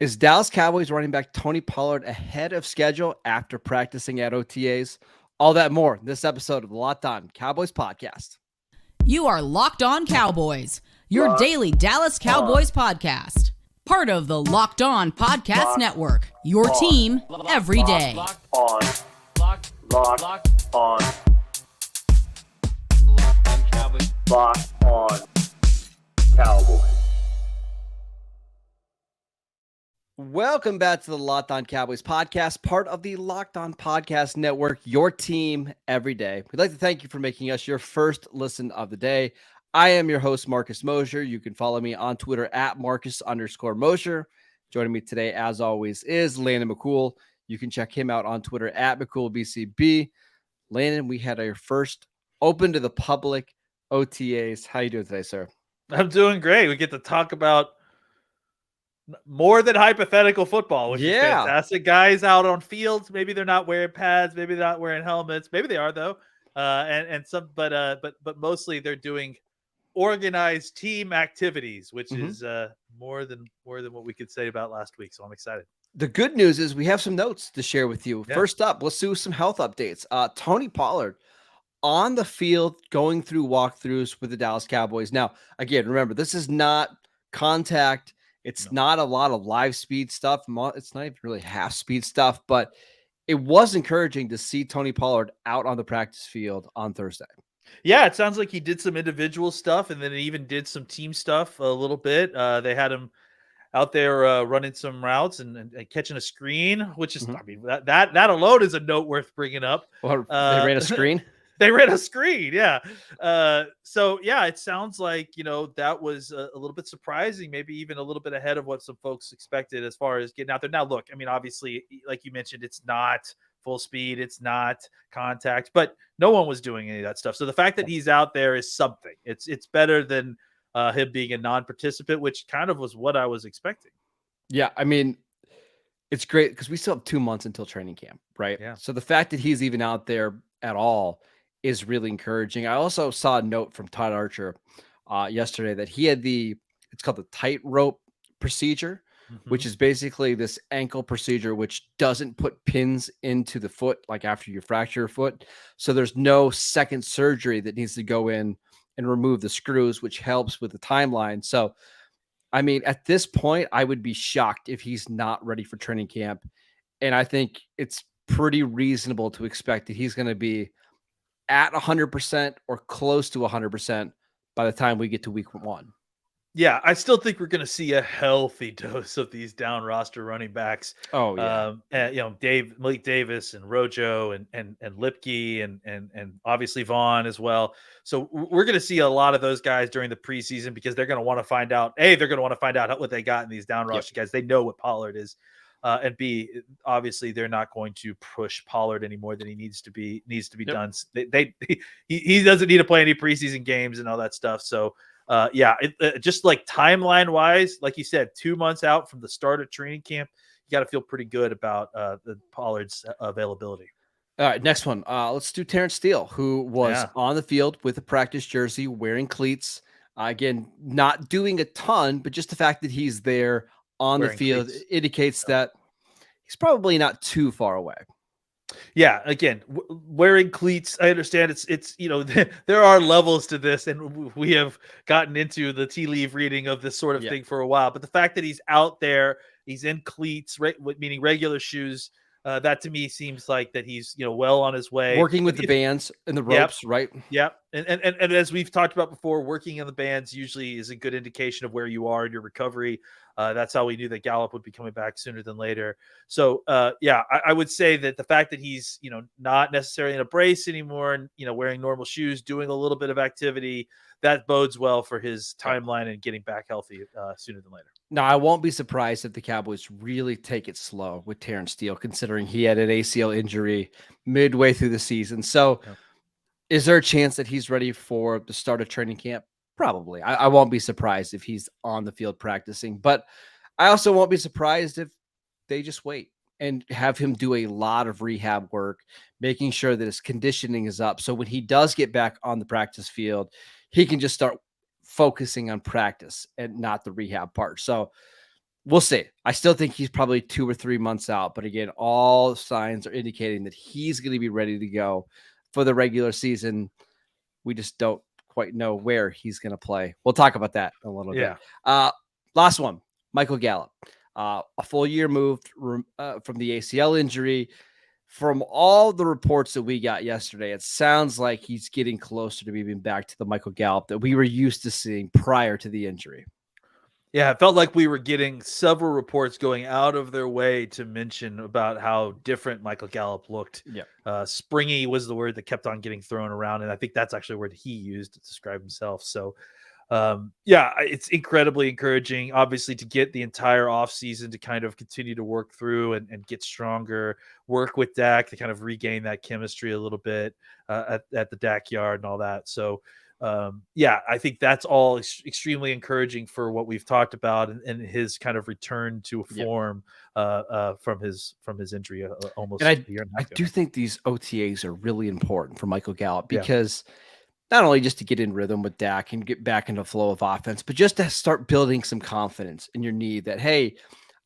Is Dallas Cowboys running back Tony Pollard ahead of schedule after practicing at OTAs? All that more in this episode of the Locked On Cowboys podcast. You are Locked On Cowboys, your daily Dallas Cowboys podcast. Part of the Locked On Podcast Network, your team every day. Locked On Cowboys. Locked On Cowboys. Welcome back to the Locked On Cowboys podcast, part of the Locked On Podcast Network, your team every day. We'd like to thank you for making us your first listen of the day. I am your host, Marcus Mosher. You can follow me on Twitter at Marcus_Mosher. Joining me today, as always, is Landon McCool. You can check him out on Twitter at McCoolBCB. Landon, we had our first open to the public OTAs. How you doing today, sir? I'm doing great. We get to talk about more than hypothetical football, which is fantastic. Guys out on fields, maybe they're not wearing pads, maybe they're not wearing helmets, maybe they are though. But mostly they're doing organized team activities, which is more than what we could say about last week. So I'm excited. The good news is we have some notes to share with you. Yeah. First up, let's do some health updates. Tony Pollard on the field going through walkthroughs with the Dallas Cowboys. Now, again, remember, this is not contact. It's not a lot of live speed stuff. It's not even really half speed stuff, but it was encouraging to see Tony Pollard out on the practice field on Thursday. Yeah, it sounds like he did some individual stuff and then he even did some team stuff a little bit. They had him out there running some routes and catching a screen, which is, I mean, that alone is a note worth bringing up. Well, they ran a screen. They ran a screen, yeah. So, yeah, it sounds like, that was a little bit surprising, maybe even a little bit ahead of what some folks expected as far as getting out there. Now, look, I mean, obviously, like you mentioned, it's not full speed, it's not contact, but no one was doing any of that stuff. So the fact that he's out there is something. It's better than him being a non-participant, which kind of was what I was expecting. Yeah, I mean, it's great because we still have 2 months until training camp, right? Yeah. So the fact that he's even out there at all is really encouraging. I also saw a note from Todd Archer yesterday that he had it's called the tightrope procedure, which is basically this ankle procedure, which doesn't put pins into the foot, like after you fracture your foot. So there's no second surgery that needs to go in and remove the screws, which helps with the timeline. So, I mean, at this point, I would be shocked if he's not ready for training camp. And I think it's pretty reasonable to expect that he's going to be at 100% or close to 100% by the time we get to week 1. Yeah, I still think we're going to see a healthy dose of these down roster running backs. Oh yeah, Malik Davis and Rojo and Lipke and obviously Vaughn as well. So we're going to see a lot of those guys during the preseason because they're going to want to find out. A, they're going to want to find out what they got in these down roster guys. They know what Pollard is. And B, obviously they're not going to push Pollard any more than he needs to be done. He doesn't need to play any preseason games and all that stuff. So just like timeline wise, like you said, 2 months out from the start of training camp, you got to feel pretty good about the Pollard's availability. All right, next one. Let's do Terence Steele, who was on the field with a practice jersey, wearing cleats. Again, not doing a ton, but just the fact that he's there on the field indicates that he's probably not too far away. Yeah, again, wearing cleats, I understand it's there are levels to this, and we have gotten into the tea leaf reading of this sort of thing for a while. But the fact that he's out there, he's in cleats, meaning regular shoes, that to me seems like that he's well on his way. Working with the bands and the ropes, right? Yep. And as we've talked about before, working in the bands usually is a good indication of where you are in your recovery. That's how we knew that Gallup would be coming back sooner than later. So, I would say that the fact that he's, not necessarily in a brace anymore and, wearing normal shoes, doing a little bit of activity, that bodes well for his timeline and getting back healthy sooner than later. Now, I won't be surprised if the Cowboys really take it slow with Terence Steele, considering he had an ACL injury midway through the season. So is there a chance that he's ready for the start of training camp? Probably. I won't be surprised if he's on the field practicing, but I also won't be surprised if they just wait and have him do a lot of rehab work, making sure that his conditioning is up. So when he does get back on the practice field, he can just start focusing on practice and not the rehab part. So we'll see. I still think he's probably 2 or 3 months out. But again, all signs are indicating that he's going to be ready to go for the regular season. We just don't quite know where he's going to play. We'll talk about that in a little bit. Last one, Michael Gallup. A full year moved from the ACL injury. From all the reports that we got yesterday, it sounds like he's getting closer to being back to the Michael Gallup that we were used to seeing prior to the injury. Yeah, it felt like we were getting several reports going out of their way to mention about how different Michael Gallup looked. Yeah. Springy was the word that kept on getting thrown around, and I think that's actually a word he used to describe himself. So, it's incredibly encouraging, obviously, to get the entire offseason to kind of continue to work through and get stronger, work with Dak to kind of regain that chemistry a little bit at the Dak yard and all that. So, I think that's all extremely encouraging for what we've talked about and his kind of return to form from his injury almost a year and a half ago. I do think these OTAs are really important for Michael Gallup because not only just to get in rhythm with Dak and get back into flow of offense, but just to start building some confidence in your knee that, hey,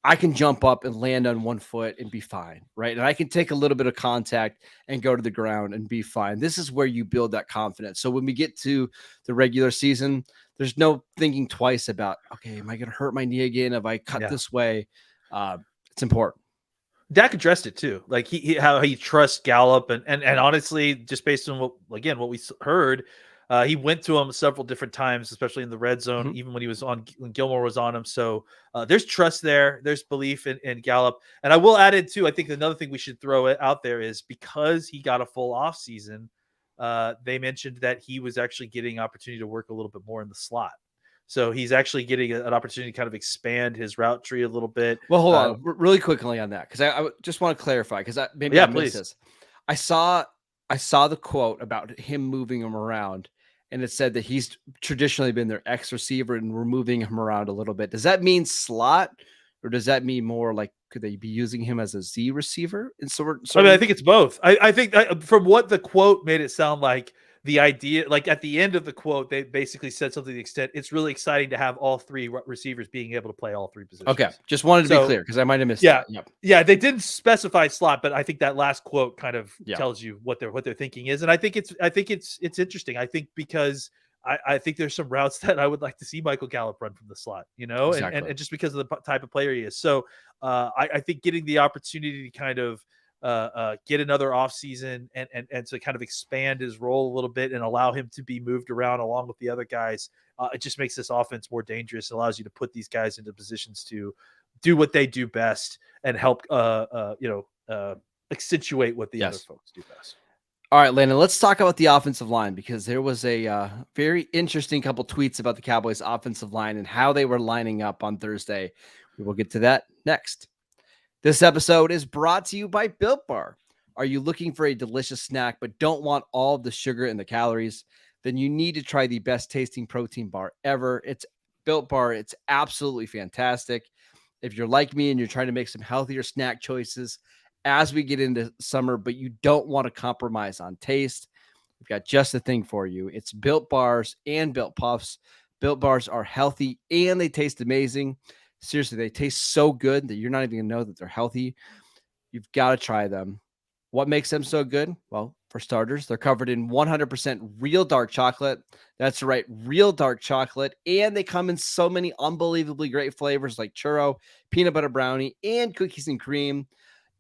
I can jump up and land on one foot and be fine, right? And I can take a little bit of contact and go to the ground and be fine. This is where you build that confidence. So when we get to the regular season, there's no thinking twice about, okay, am I going to hurt my knee again if I cut this way? It's important. Dak addressed it too. Like how he trusts Gallup and honestly, just based on what we heard, he went to him several different times, especially in the red zone, even when Gilmore was on him. So there's trust there. There's belief in Gallup. And I will add it too. I think another thing we should throw out there is because he got a full off season, they mentioned that he was actually getting opportunity to work a little bit more in the slot. So he's actually getting an opportunity to kind of expand his route tree a little bit. Well, hold on really quickly on that, because I just want to clarify, because I missed this. I saw the quote about him moving him around, and it said that he's traditionally been their X receiver, and we're moving him around a little bit. Does that mean slot, or does that mean more like could they be using him as a Z receiver? I think it's both. I think from what the quote made it sound like, the idea, like at the end of the quote, they basically said something to the extent it's really exciting to have all three receivers being able to play all three positions. Okay, just wanted to be clear because I might have missed that. Yeah, they didn't specify slot, but I think that last quote kind of tells you what they're thinking is, and I think it's interesting. I think because I think there's some routes that I would like to see Michael Gallup run from the slot, exactly. and just because of the type of player he is. So I think getting the opportunity to kind of get another offseason and to kind of expand his role a little bit and allow him to be moved around along with the other guys. It just makes this offense more dangerous. It allows you to put these guys into positions to do what they do best and help, accentuate what the other folks do best. All right, Landon, let's talk about the offensive line, because there was a very interesting couple tweets about the Cowboys offensive line and how they were lining up on Thursday. We will get to that next. This episode is brought to you by Bilt Bar. Are you looking for a delicious snack but don't want all of the sugar and the calories? Then you need to try the best tasting protein bar ever. It's Bilt Bar. It's absolutely fantastic. If you're like me and you're trying to make some healthier snack choices as we get into summer, but you don't want to compromise on taste, we've got just the thing for you. It's Bilt Bars and Bilt Puffs. Bilt Bars are healthy and they taste amazing. Seriously, they taste so good that you're not even going to know that they're healthy. You've got to try them. What makes them so good? Well, for starters, they're covered in 100% real dark chocolate. That's right, real dark chocolate. And they come in so many unbelievably great flavors like churro, peanut butter brownie, and cookies and cream.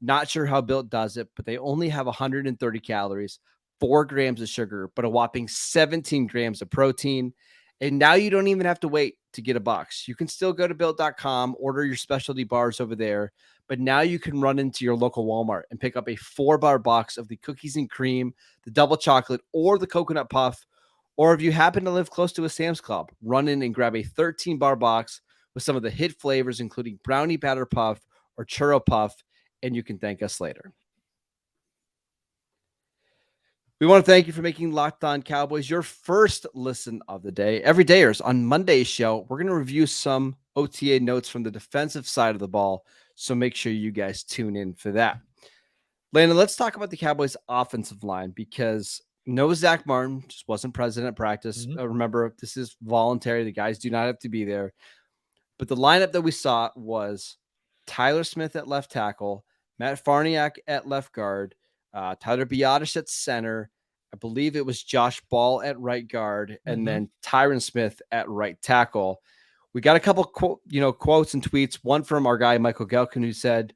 Not sure how Bilt does it, but they only have 130 calories, 4 grams of sugar, but a whopping 17 grams of protein. And now you don't even have to wait to get a box. You can still go to Bilt.com, order your specialty bars over there. But now you can run into your local Walmart and pick up a 4-bar box of the cookies and cream, the double chocolate, or the coconut puff. Or if you happen to live close to a Sam's Club, run in and grab a 13-bar box with some of the hit flavors, including brownie batter puff or churro puff, and you can thank us later. We want to thank you for making Locked On Cowboys your first listen of the day. Every dayers, on Monday's show, we're going to review some OTA notes from the defensive side of the ball, so make sure you guys tune in for that. Landon, let's talk about the Cowboys offensive line, because no Zach Martin just wasn't present at practice. Remember, this is voluntary. The guys do not have to be there. But the lineup that we saw was Tyler Smith at left tackle, Matt Farniak at left guard, Tyler Biadasz at center. I believe it was Josh Ball at right guard, and then Tyron Smith at right tackle. We got a couple quotes and tweets. One from our guy Michael Gelkin, who said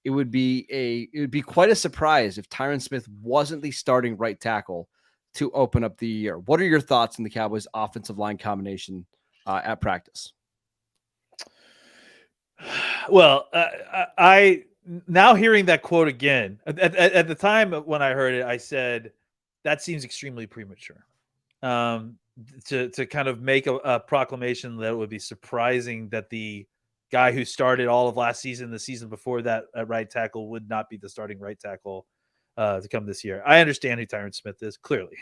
it would be quite a surprise if Tyron Smith wasn't the starting right tackle to open up the year. What are your thoughts on the Cowboys' offensive line combination at practice? Well, I now hearing that quote again. At the time when I heard it, I said that seems extremely premature. To kind of make a proclamation that it would be surprising that the guy who started all of last season, the season before that at right tackle, would not be the starting right tackle to come this year. I understand who Tyron Smith is, clearly.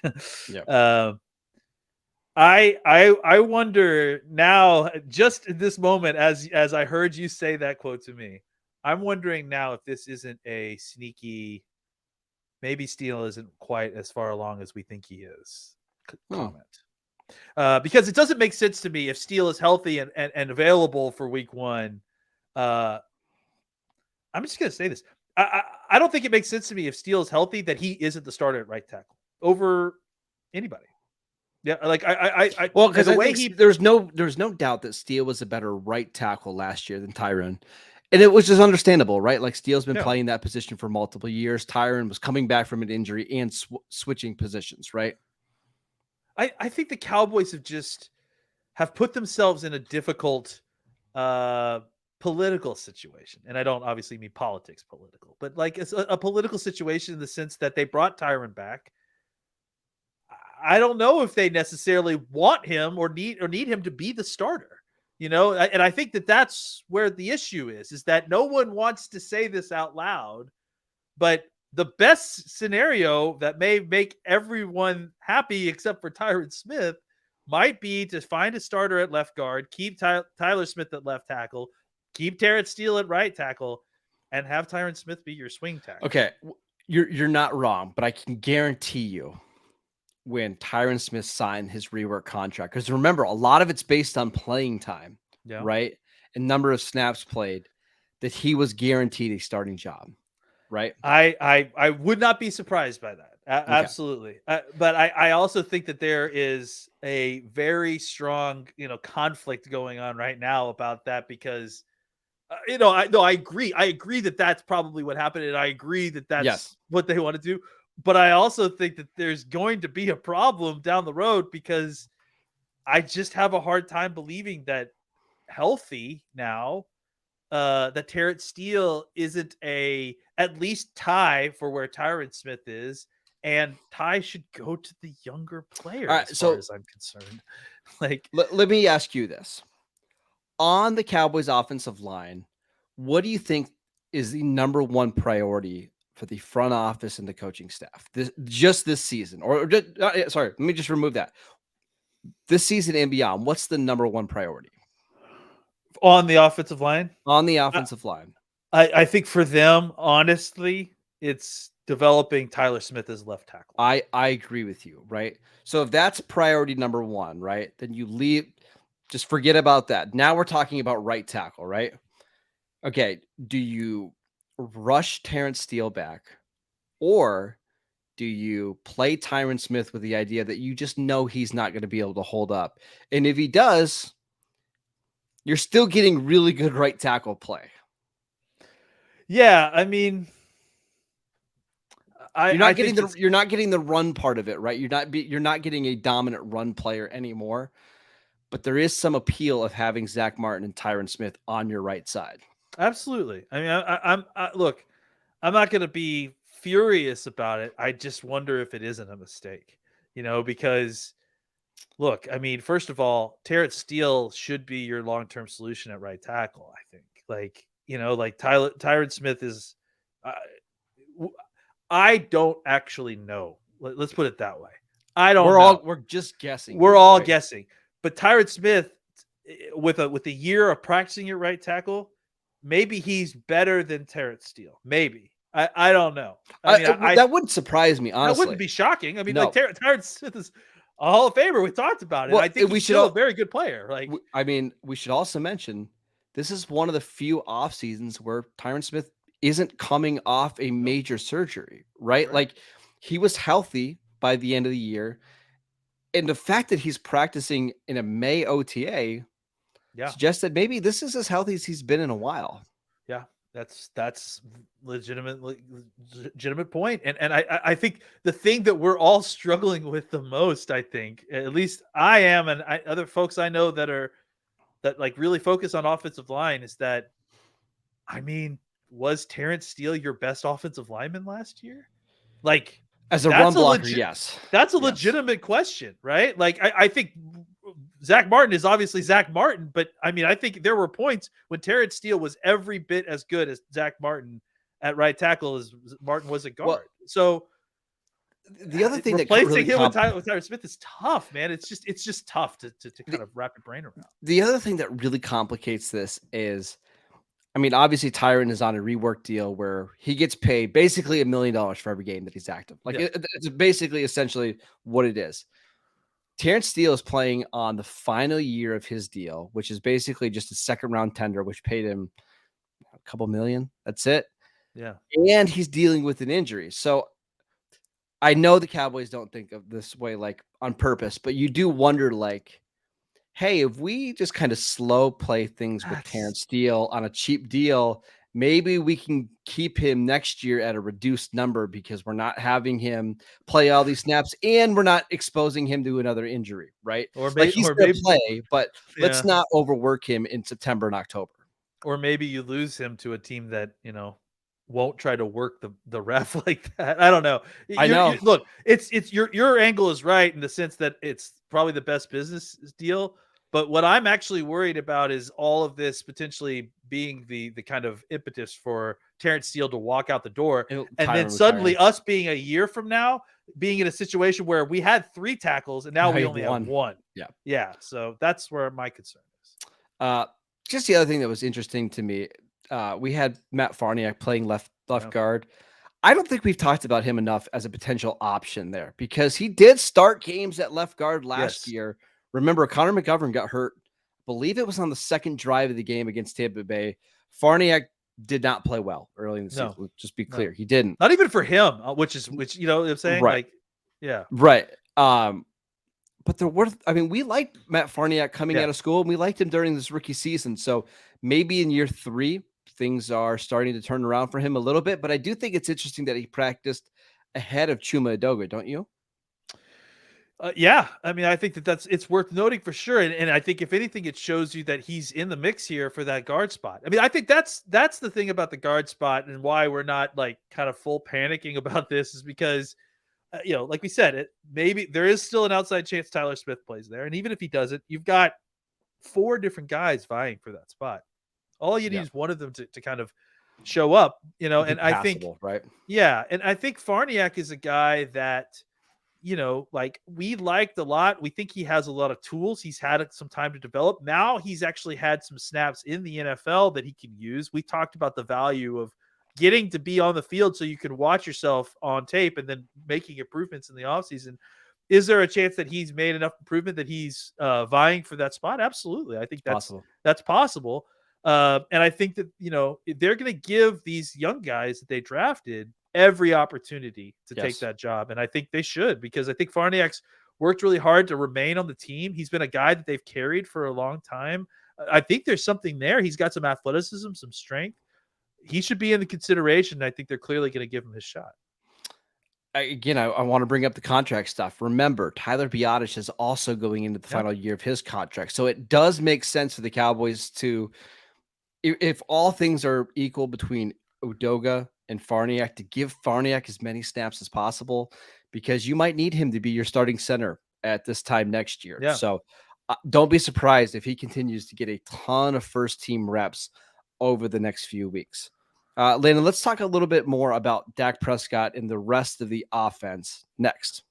Yeah. I wonder now, just in this moment, as I heard you say that quote to me, I'm wondering now if this isn't a sneaky, maybe Steele isn't quite as far along as we think he is comment. Because it doesn't make sense to me if Steele is healthy and available for week 1. I'm just going to say this. I don't think it makes sense to me if Steele is healthy that he isn't the starter at right tackle over anybody. Yeah, like because the way there's no doubt that Steele was a better right tackle last year than Tyron. And it was just understandable, right? Like Steele's been playing that position for multiple years. Tyron was coming back from an injury and switching positions, right? I think the Cowboys have put themselves in a difficult political situation. And I don't obviously mean politics political, but like it's a political situation in the sense that they brought Tyron back. I don't know if they necessarily want him or need him to be the starter, and I think that's where the issue is that no one wants to say this out loud, but the best scenario that may make everyone happy except for Tyron Smith might be to find a starter at left guard, keep Tyler Smith at left tackle, keep Terence Steele at right tackle, and have Tyron Smith be your swing tackle. Okay, you're not wrong, but I can guarantee you when Tyron Smith signed his rework contract, because remember, a lot of it's based on playing time, right? And number of snaps played, that he was guaranteed a starting job, right? I would not be surprised by that. Absolutely. But I also think that there is a very strong, conflict going on right now about that because, I agree. I agree that that's probably what happened. And I agree that that's what they want to do. But I also think that there's going to be a problem down the road because I just have a hard time believing that healthy now, that Terence Steele isn't at least tie for where Tyron Smith is, and Ty should go to the younger player as far as I'm concerned. Like, let me ask you this. On the Cowboys offensive line, what do you think is the number one priority for the front office and the coaching staff this season? Sorry, let me just remove that. This season and beyond, what's the number one priority on the offensive line? On the offensive line, I think for them, honestly, it's developing Tyler Smith as left tackle. I agree with you, right? So if that's priority number one, right, then you just forget about that. Now we're talking about right tackle, right? Okay, do you rush Terence Steele back, or do you play Tyron Smith with the idea that you just know he's not going to be able to hold up? And if he does, you're still getting really good right tackle play. Yeah, I mean, you're not getting the run part of it, right? You're not getting a dominant run player anymore. But there is some appeal of having Zach Martin and Tyron Smith on your right side. Absolutely. I mean, look, I'm not going to be furious about it. I just wonder if it isn't a mistake, because look, I mean, first of all, Terence Steele should be your long-term solution at right tackle. I think Tyron Smith is, I don't actually know. Let's put it that way. I don't know. We're just guessing. We're all guessing. But Tyron Smith, with a year of practicing at right tackle, maybe he's better than Terence Steele. Maybe. I don't know. That wouldn't surprise me, honestly. That wouldn't be shocking. I mean, Tyron Smith is a Hall of Famer. We talked about it. Well, I think he's still a very good player. We should also mention this is one of the few off seasons where Tyron Smith isn't coming off a major surgery, right? Like he was healthy by the end of the year. And the fact that he's practicing in a May OTA suggests that maybe this is as healthy as he's been in a while. Yeah, that's legitimate point. And I think the thing that we're all struggling with the most, I think, at least I am, and other folks I know that like really focus on offensive line, is that, I mean, was Terence Steele your best offensive lineman last year? Like, as a run blocker, yes. That's a legitimate question, right? Like, I think Zach Martin is obviously Zach Martin, but I mean, I think there were points when Terence Steele was every bit as good as Zach Martin at right tackle as Martin was at guard. Well, so the other thing replacing that really him with Tyron Smith is tough, man. It's just tough to kind of wrap your brain around. The other thing that really complicates this is, I mean, obviously Tyron is on a rework deal where he gets paid basically $1 million for every game that he's active. Like it's basically essentially what it is. Terence Steele is playing on the final year of his deal, which is basically just a second round tender, which paid him a couple million. That's it. Yeah. And he's dealing with an injury. So I know the Cowboys don't think of this way, like on purpose, but you do wonder, like, hey, if we just kind of slow play things with Terence Steele on a cheap deal, maybe we can keep him next year at a reduced number because we're not having him play all these snaps and we're not exposing him to another injury, right? Or maybe, like he's going to play, but let's not overwork him in September and October. Or maybe you lose him to a team that, won't try to work the ref like that. I don't know. I know. Look, it's your angle is right in the sense that it's probably the best business deal. But what I'm actually worried about is all of this potentially being the kind of impetus for Terence Steele to walk out the door. And then suddenly us being a year from now, being in a situation where we had 3 tackles and now we only have 1. Yeah. Yeah. So that's where my concern is. Just the other thing that was interesting to me, we had Matt Farniak playing left guard. I don't think we've talked about him enough as a potential option there because he did start games at left guard last year. Remember, Connor McGovern got hurt. I believe it was on the second drive of the game against Tampa Bay. Farniak did not play well early in the season. Let's just be clear. He didn't. Not even for him, which you know what I'm saying? Right. Like, yeah. Right. But we liked Matt Farniak coming out of school, and we liked him during this rookie season. So maybe in year 3, things are starting to turn around for him a little bit. But I do think it's interesting that he practiced ahead of Chuma Edoga, don't you? Yeah, I mean, I think it's worth noting for sure, and I think if anything, it shows you that he's in the mix here for that guard spot. I mean, I think that's the thing about the guard spot and why we're not like kind of full panicking about this is because, like we said, maybe there is still an outside chance Tyler Smith plays there, and even if he doesn't, you've got 4 different guys vying for that spot. All you need is one of them to kind of show up, and I think, right? Yeah, and I think Farniak is a guy that, like we liked a lot. We think he has a lot of tools. He's had some time to develop. Now he's actually had some snaps in the NFL that he can use. We talked about the value of getting to be on the field so you can watch yourself on tape and then making improvements in the offseason. Is there a chance that he's made enough improvement that he's vying for that spot? Absolutely. I think that's possible. And I think that, they're going to give these young guys that they drafted every opportunity to take that job. And I think they should, because I think Farniak's worked really hard to remain on the team. He's been a guy that they've carried for a long time. I think there's something there. He's got some athleticism, some strength. He should be in the consideration. I think they're clearly going to give him his shot. I want to bring up the contract stuff. Remember, Tyler Biadasz is also going into the final year of his contract. So it does make sense for the Cowboys to, if all things are equal between Edoga and Farniak, to give Farniak as many snaps as possible, because you might need him to be your starting center at this time next year. Yeah. So don't be surprised if he continues to get a ton of first team reps over the next few weeks. Landon, let's talk a little bit more about Dak Prescott and the rest of the offense next.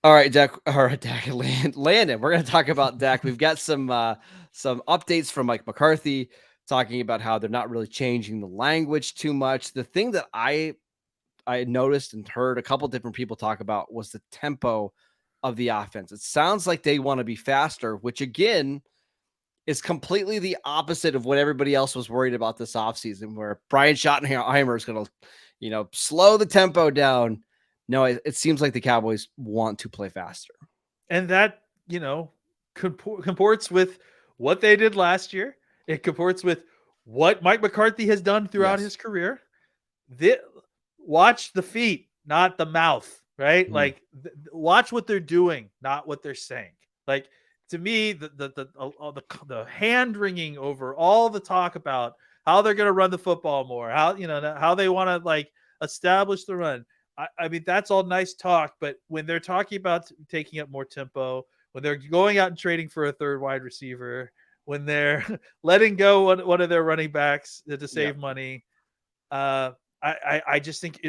All right, Landon, we're going to talk about Dak. We've got some updates from Mike McCarthy talking about how they're not really changing the language too much. The thing that I noticed and heard a couple different people talk about was the tempo of the offense. It sounds like they want to be faster, which again is completely the opposite of what everybody else was worried about this offseason, where Brian Schottenheimer is going to, slow the tempo down. No, it seems like the Cowboys want to play faster. And that, comports with what they did last year. It comports with what Mike McCarthy has done throughout his career. Watch the feet, not the mouth, right? Like watch what they're doing, not what they're saying. Like, to me, the hand wringing over all the talk about how they're going to run the football more, how they want to like establish the run. I mean, that's all nice talk, but when they're talking about taking up more tempo, when they're going out and trading for a third wide receiver, when they're letting go one of their running backs to save money, I just think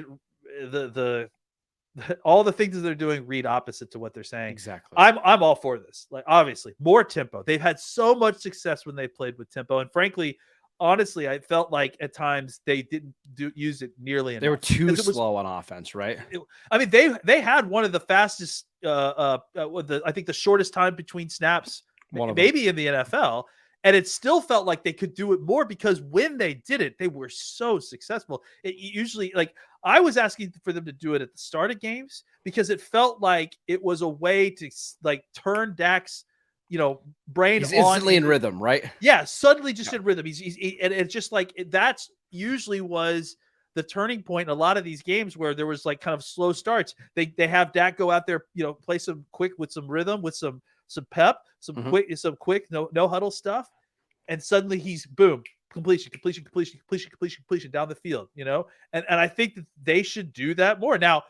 all the things that they're doing read opposite to what they're saying. Exactly. I'm all for this. Like, obviously, more tempo. They've had so much success when they played with tempo, and frankly, honestly, I felt like at times they didn't use it nearly enough. They were too slow on offense, right? I mean, they had one of the fastest, I think the shortest time between snaps, maybe in the NFL. And it still felt like they could do it more because when they did it, they were so successful. It usually, like, I was asking for them to do it at the start of games because it felt like it was a way to like turn Dak's, brain He's on instantly in rhythm, right? Yeah, suddenly just in rhythm. And it's just like that's usually was the turning point in a lot of these games where there was like kind of slow starts. They have Dak go out there, play some quick with some rhythm, with some pep, some quick no huddle stuff, and suddenly he's boom, completion down the field, and I think that they should do that more. Now,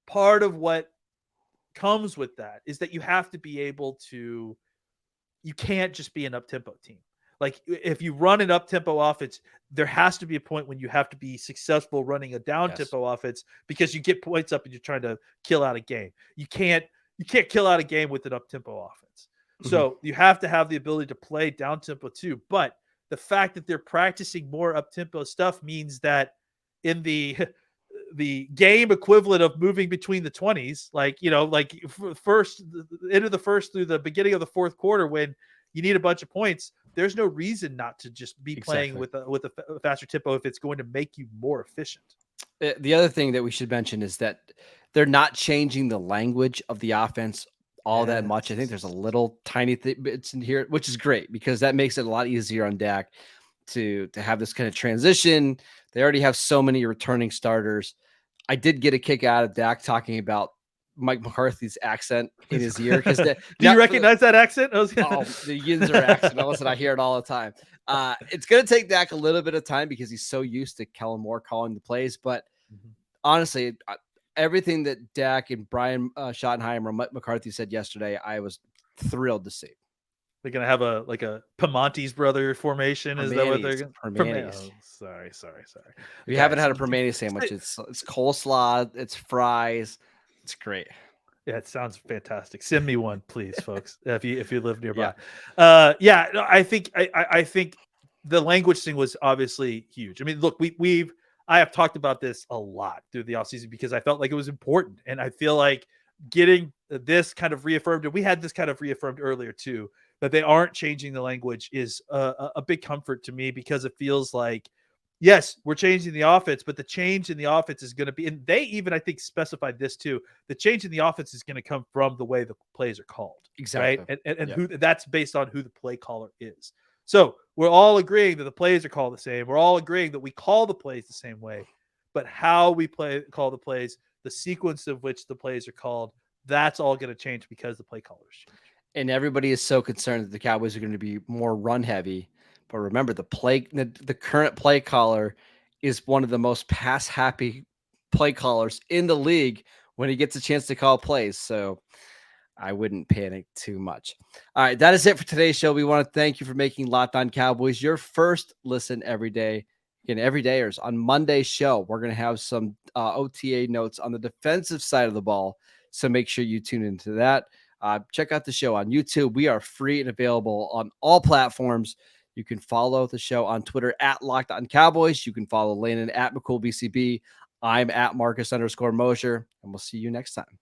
part of what comes with that is that you have to be able to. You can't just be an up-tempo team. Like, if you run an up-tempo offense, there has to be a point when you have to be successful running a down-tempo offense because you get points up and you're trying to kill out a game. You can't kill out a game with an up-tempo offense. So you have to have the ability to play down-tempo too. But the fact that they're practicing more up-tempo stuff means that in the game equivalent of moving between the 20s, like first into the first through the beginning of the fourth quarter, when you need a bunch of points, there's no reason not to just be playing with a faster tempo if it's going to make you more efficient. The other thing that we should mention is that they're not changing the language of the offense all that much. I think there's a little tiny bits in here, which is great because that makes it a lot easier on Dak to have this kind of transition. They already have so many returning starters. I did get a kick out of Dak talking about Mike McCarthy's accent in his ear. Because do you recognize that accent? The Yinzer accent. Listen, I hear it all the time. It's going to take Dak a little bit of time because he's so used to Kellen Moore calling the plays. But honestly, everything that Dak and Brian Schottenheimer, Mike McCarthy said yesterday, I was thrilled to see. They're gonna have a Pamontes brother formation. Is that what they're gonna? Oh, sorry. If you haven't had a Permanis sandwich, it's coleslaw, it's fries, it's great. Yeah, it sounds fantastic. Send me one, please, folks, if you live nearby. I think the language thing was obviously huge. I mean, look, I have talked about this a lot through the offseason because I felt like it was important, and I feel like getting this kind of reaffirmed, and we had this kind of reaffirmed earlier too, that they aren't changing the language is a big comfort to me because it feels like, yes, we're changing the offense, but the change in the offense is going to be, and they even, I think, specified this too, the change in the offense is going to come from the way the plays are called. Exactly. Right? And who that's based on who the play caller is. So we're all agreeing that the plays are called the same. We're all agreeing that we call the plays the same way, but how we call the plays, the sequence of which the plays are called, that's all going to change because the play callers change. And everybody is so concerned that the Cowboys are going to be more run heavy. But remember, the current play caller is one of the most pass happy play callers in the league when he gets a chance to call plays. So I wouldn't panic too much. All right, that is it for today's show. We want to thank you for making Locked On Cowboys your first listen every day. Again, every dayers. On Monday's show, we're going to have some OTA notes on the defensive side of the ball. So make sure you tune into that. Check out the show on YouTube. We are free and available on all platforms. You can follow the show on Twitter at Locked On Cowboys. You can follow Landon at McCool BCB. I'm at Marcus _Mosher, and we'll see you next time.